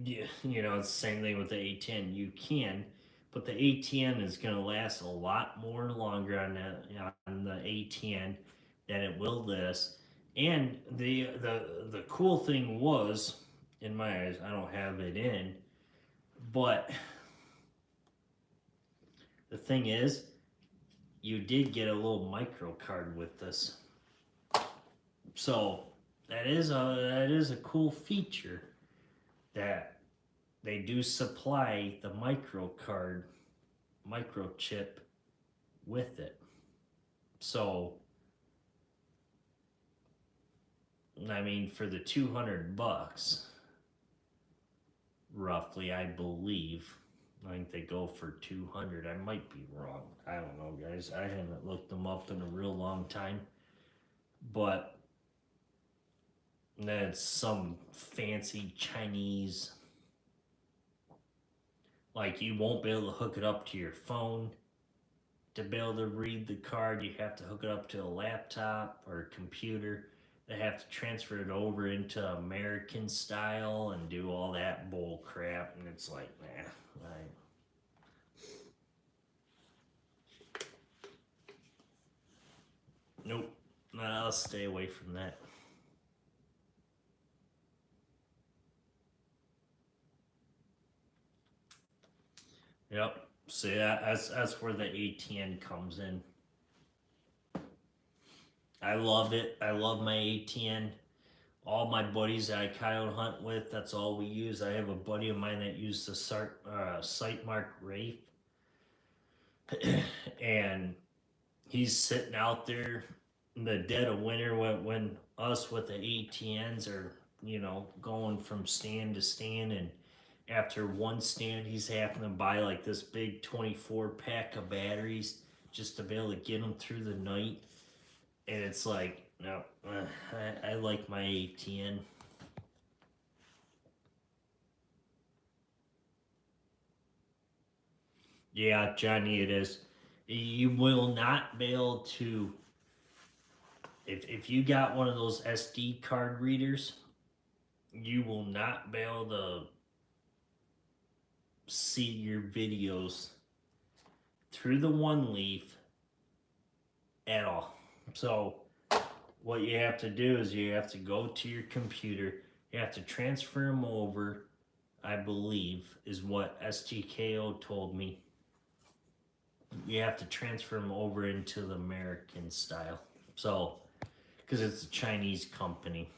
it's the same thing with the A10. You can, but the ATN is going to last a lot more longer on the ATN than it will this. And the cool thing was, in my eyes, I don't have it in, but the thing is, you did get a little micro card with this, so that is a cool feature that they do supply the microchip with it. So, I mean, for the $200, roughly, I believe. I think they go for 200. I might be wrong. I don't know, guys. I haven't looked them up in a real long time. But that's some fancy Chinese. Like, you won't be able to hook it up to your phone to be able to read the card. You have to hook it up to a laptop or a computer. They have to transfer it over into American style and do all that bull crap. And it's like, nah. Nope. I'll stay away from that. Yep. See, that's where the ATN comes in. I love it. I love my ATN. All my buddies that I coyote hunt with, that's all we use. I have a buddy of mine that used the Sight Mark Wraith, and he's sitting out there in the dead of winter when us with the ATNs are, going from stand to stand, and after one stand, he's having to buy like this big 24 pack of batteries just to be able to get them through the night. And it's like, no, I like my ATN. Yeah, Johnny, it is. You will not be able to, if you got one of those SD card readers, you will not be able to see your videos through the one leaf at all. So what you have to do is you have to go to your computer, you have to transfer them over, I believe is what STKO told me. You have to transfer them over into the American style. So, because it's a Chinese company.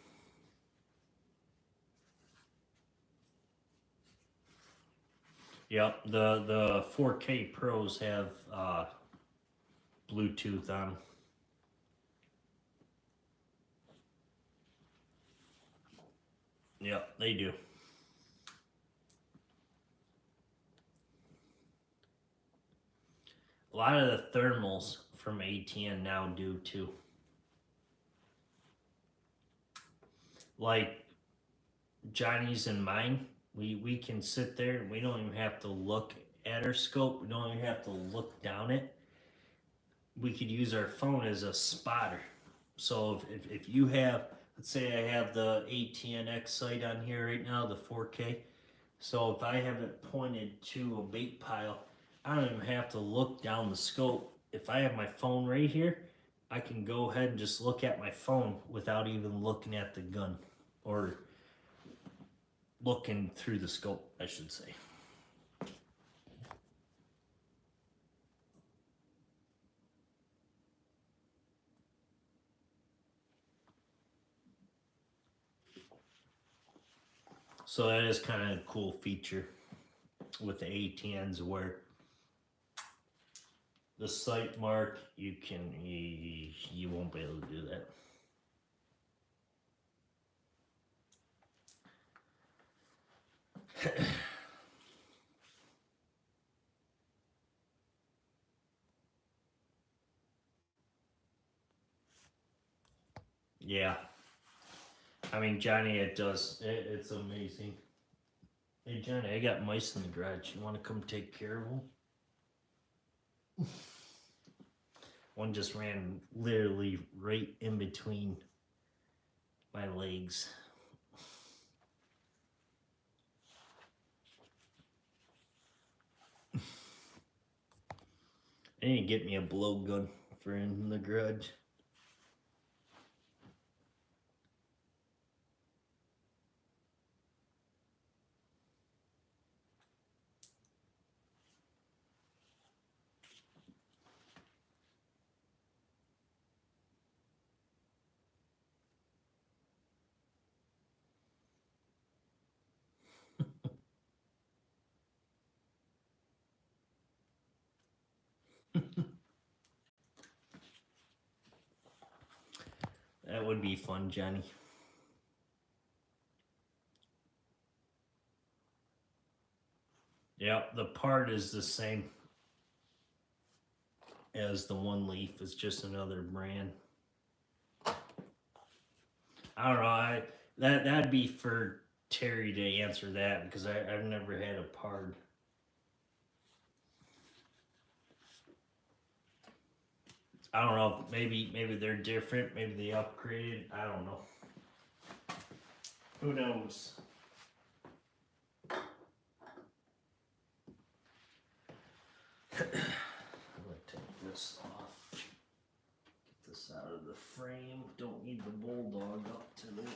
Yep, the 4K Pros have Bluetooth on. Yep, they do. A lot of the thermals from ATN now do too. Like Johnny's and mine, we can sit there and we don't even have to look at our scope. We don't even have to look down it. we could use our phone as a spotter. So if you have, let's say I have the ATNX sight on here right now, the 4K. So if I have it pointed to a bait pile, I don't even have to look down the scope. If I have my phone right here, I can go ahead and just look at my phone without even looking at the gun, or looking through the scope, I should say. So that is kind of a cool feature with the ATNs, where the sight mark, you won't be able to do that. Yeah, I mean, Johnny, it's amazing. Hey Johnny, I got mice in the garage. You want to come take care of them? One just ran literally right in between my legs. I need to get me a blowgun for in the garage. That would be fun, Johnny. Yeah, the part is the same as the One Leaf. It's just another brand. I don't know. That'd be for Terry to answer that, because I've never had a part. I don't know. Maybe they're different. Maybe they upgraded. I don't know. Who knows? I'm gonna take this off. Get this out of the frame. Don't need the bulldog up to me.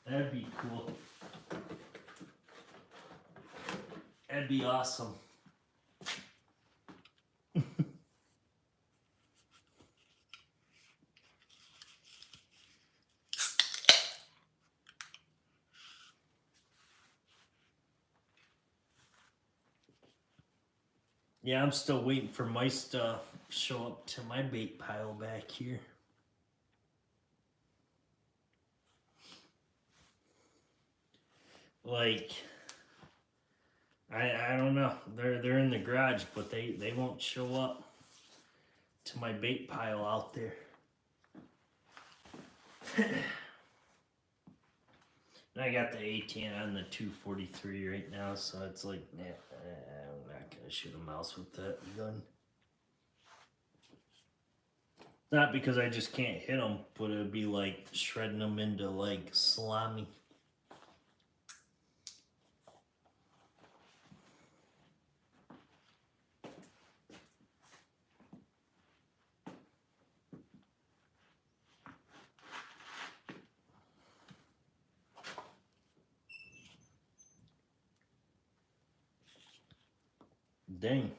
That'd be cool. That'd be awesome. Yeah, I'm still waiting for mice to show up to my bait pile back here. Like, I don't know. They're in the garage, but they won't show up to my bait pile out there. And I got the 18 on the 243 right now, so it's like, nah, I'm not gonna shoot a mouse with that gun. Not because I just can't hit them, but it'd be like shredding them into like salami. Dang.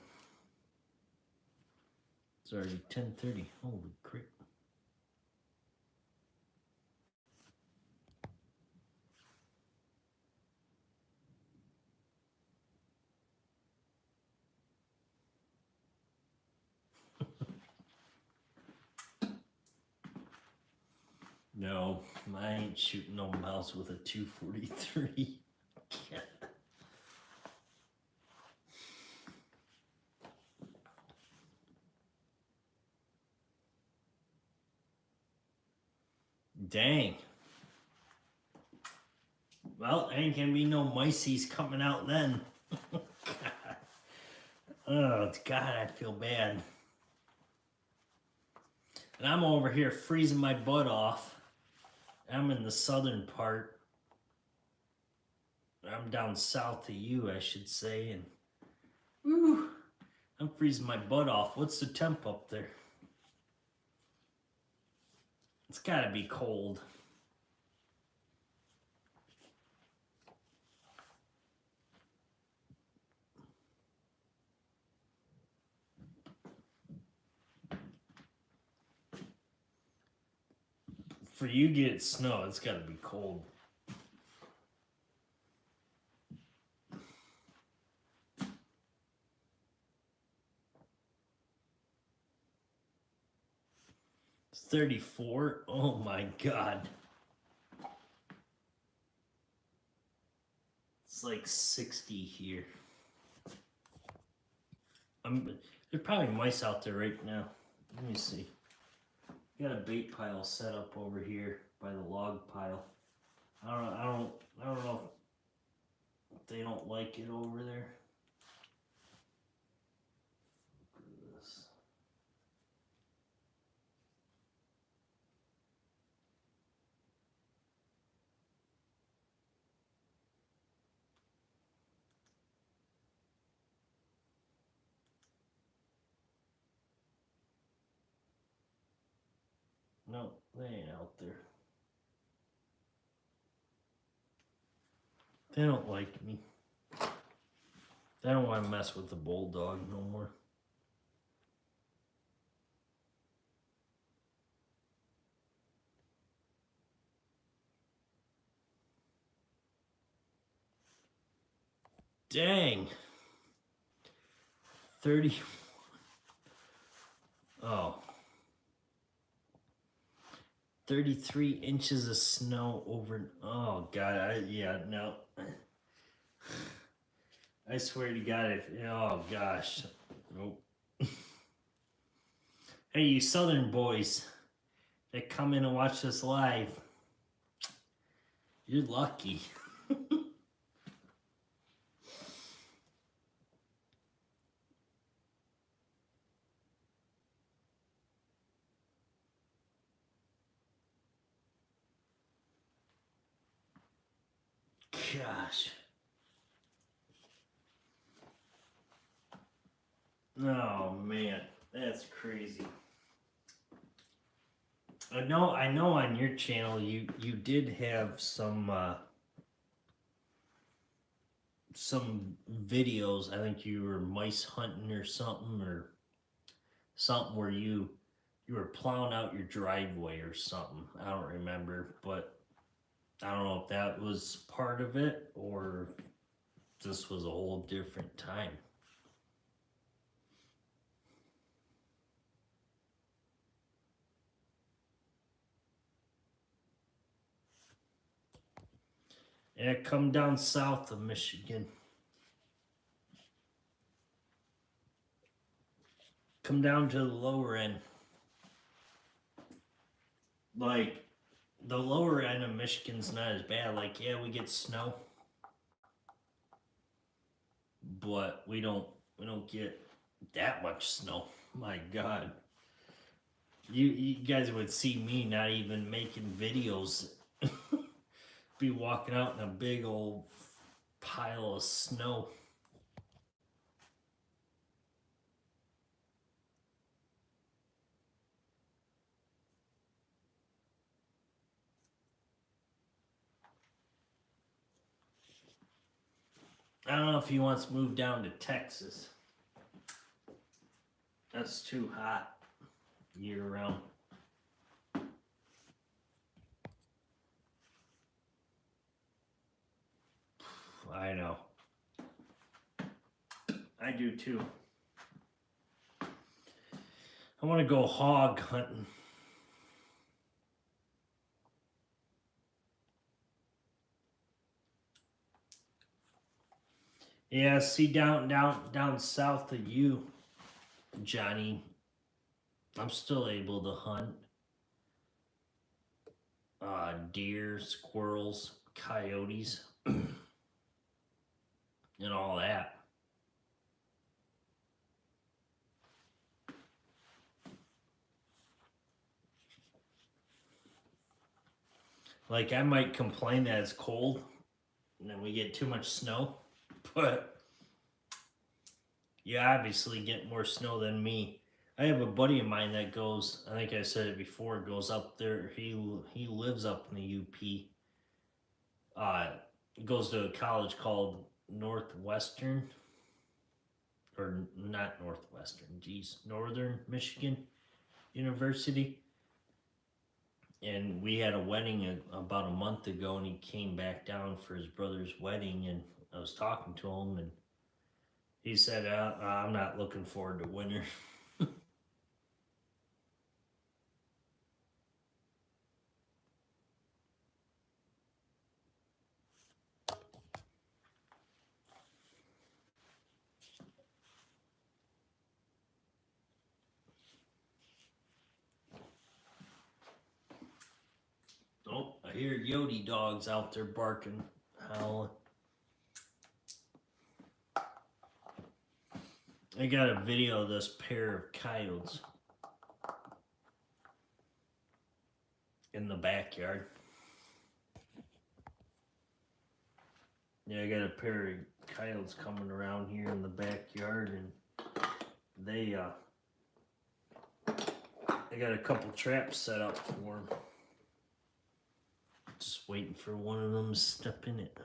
It's already 10:30. Holy crap. No, I ain't shooting no mouse with a 243. Dang. Well, ain't gonna be no miceys coming out then. God. Oh, God, I feel bad. And I'm over here freezing my butt off. I'm in the southern part. I'm down south of you, I should say, and whew, I'm freezing my butt off. What's the temp up there? It's gotta be cold. For you get snow, it's gotta be cold. It's 34. Oh my God. It's like 60 here. There's probably mice out there right now. Let me see. Got a bait pile set up over here by the log pile. I don't know if they don't like it over there. Look at this. No, they ain't out there. They don't like me. They don't want to mess with the bulldog no more. Dang. 30. Oh. 33 inches of snow over. Oh, God. Yeah, no. I swear to God, oh, gosh. Nope. Hey, you southern boys that come in and watch this live, you're lucky. Gosh. Oh man, that's crazy. I know on your channel you did have some videos. I think you were mice hunting or something where you were plowing out your driveway or something. I don't remember, but I don't know if that was part of it or this was a whole different time. Yeah, come down south of Michigan. Come down to the lower end. Like, the lower end of Michigan's not as bad. Like, yeah, we get snow, but we don't get that much snow. My God, you guys would see me not even making videos, be walking out in a big old pile of snow. I don't know if he wants to move down to Texas. That's too hot year round. I know. I do too. I want to go hog hunting. Yeah, see down south of you, Johnny, I'm still able to hunt deer, squirrels, coyotes, and all that. Like I might complain that it's cold and then we get too much snow, but you obviously get more snow than me. I have a buddy of mine that goes. I think I said it before. Goes up there. He lives up in the UP. Uh, goes to a college called Northwestern, or not Northwestern. Geez, Northern Michigan University. And we had a wedding about a month ago, and he came back down for his brother's wedding, and I was talking to him, and he said, "I'm not looking forward to winter." Oh, I hear Yodi dogs out there barking, howling. I got a video of this pair of coyotes in the backyard. Yeah, I got a pair of coyotes coming around here in the backyard, and they got a couple traps set up for them. Just waiting for one of them to step in it.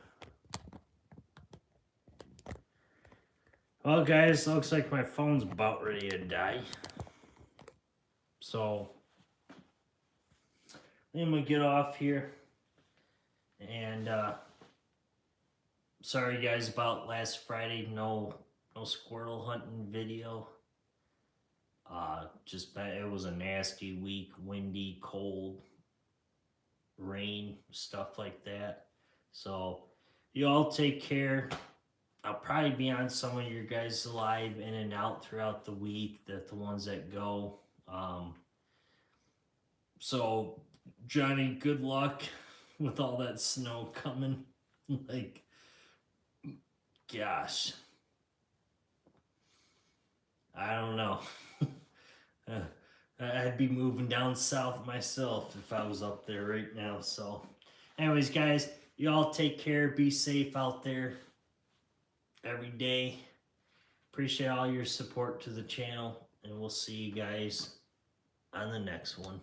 Well, guys, looks like my phone's about ready to die. So, I'm gonna get off here. And, sorry, guys, about last Friday. No squirrel hunting video. It was a nasty week, windy, cold, rain, stuff like that. So, you all take care. I'll probably be on some of your guys' live in and out throughout the week, the ones that go. So, Johnny, good luck with all that snow coming. Like, gosh, I don't know. I'd be moving down south myself if I was up there right now. So, anyways, guys, you all take care. Be safe out there every day. Appreciate all your support to the channel, and we'll see you guys on the next one.